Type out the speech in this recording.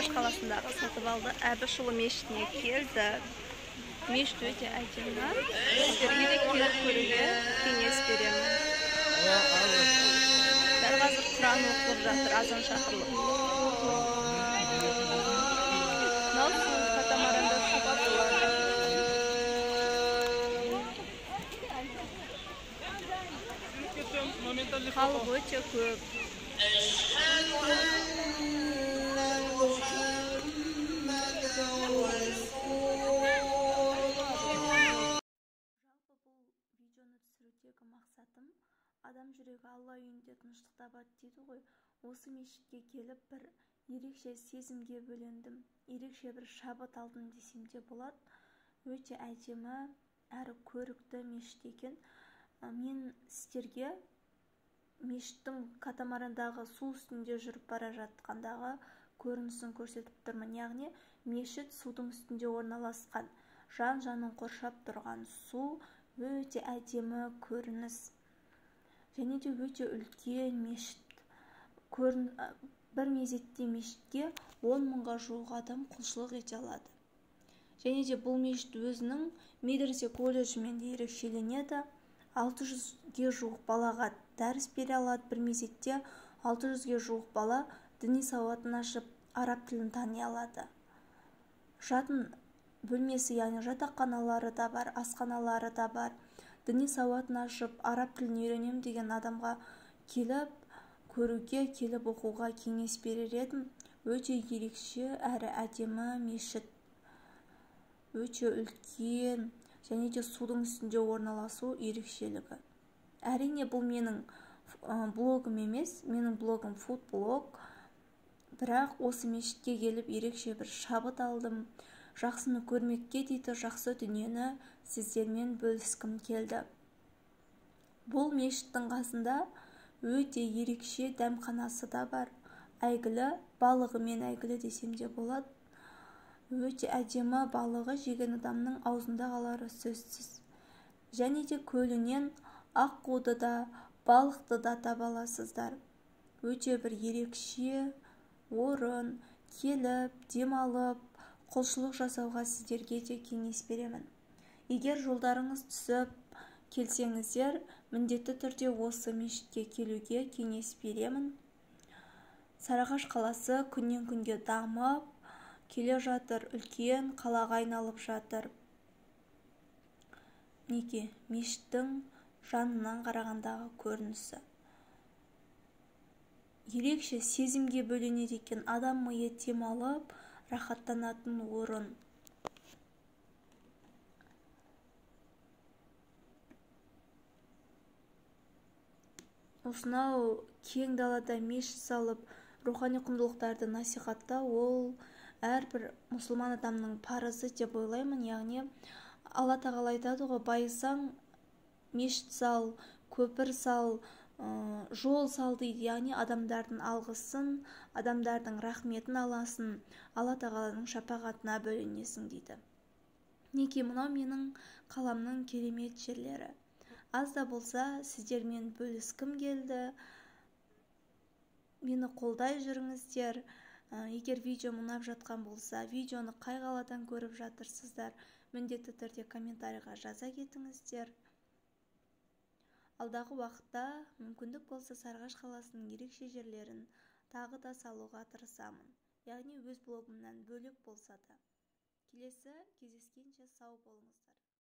Сарыағаш қаласындағы Сатыбалды Әбішұлы мешітіне келді. Мешіт өте әдемі. Сіздерге де келіп көруге кеңес беремін. Дәл қазір Құран оқылып жатыр, азан шақырылып. Мынау су катамаранда сапатылар. Халық өте көп. Жалпы бұл видеоны түсірудегі мақсатым, адам жүрегі Алла үйінде тыныштық табады дейді ғой. Осы мешітке келіп бір ерекше сезімге бөлендім, ерекше бір шабыт алдым десем де болады. Өте әдемі әрі көрікті мешіт екен. Мен сіздерге мешіттің катамарандағы су үстінде жүріп бара жатқандағы көрінісін көрсетіп тұрмын. Яғни мешіт судың үстінде орналасқан, жан-жанын қоршап тұрған су өте әдемі көрініс. Және де өте үлкен мешіт. Бір мезетте мешітке 10 мыңға жуық адам құлшылық ете алады. Және де бұл мешіт өзінің медресе колледжімен де ерекшеленеді. 600-ге жуық балаға дәріс бере алады. Бір мезетте 600-ге жуық бала діни сауатын ашып, араб тілін тани алады. Жатын бөлмесі, яғни жатақханалары да бар, асханалары да бар. Діни сауатын ашып, араб тілін үйренем деген адамға келіп, көруге, келіп оқуға кеңес берер едім. Өте ерекше әрі әдемі мешіт. Өте үлкен, және де судың үстінде орналасу ерекшелігі. Әрине, бұл менің блогым емес, менің блогым фудблог. Бірақ осы мешітке келіп ерекше бір шабыт алдым. Жақсыны көрмекке дейді, жақсы дүниені сіздермен бөліскім келді. Бұл мешіттің қасында өте ерекше дәмханасы да бар. Әйгілі, балығымен әйгілі десем де болады. Өте әдемі, балығы жеген адамның аузында қалары сөзсіз. Және де көлінен аққуды да, балықты да таба аласыздар. Өте бір ерекше орын, келіп, демалып, құлшылық жасауға сіздерге де кеңес беремін. Егер жолдарыңыз түсіп келсеңіздер, міндетті түрде осы мешітке келуге кеңес беремін. Сарыағаш қаласы күннен күнге дамып келе жатыр, үлкен қалаға айналып жатыр. Неге? Мешіттің жанынан қарағандағы көрінісі. Ерекше сезімге бөленеді екен, адам миы демалып, рахаттанатын орын. Осынау кең далада мешіт салып, рухани құндылықтарды насихаттау, ол әрбір мұсылман адамның парызы деп ойлаймын. Яғни Алла тағала айтады ғой, байысаң мешіт сал, көпір сал, жол сал дейді. Яғни адамдардың алғысын, адамдардың рахметін аласын, Алла тағаланың шапағатына бөленесің дейді. Неге? Мынау менің қаламның керемет жерлері. Аз да болса сіздермен бөліскім келді. Мені қолдай жүріңіздер. Егер видео ұнап жатқан болса, видеоны қай қаладан көріп жатырсыздар, міндетті түрде комментарийға жаза кетіңіздер. Алдағы уақытта мүмкіндік болса Сарыағаш қаласының ерекше жерлерін тағы да салуға тырысамын. Яғни өз блогымнан бөлек болса да. Келесі кездескенше сау болыңыздар.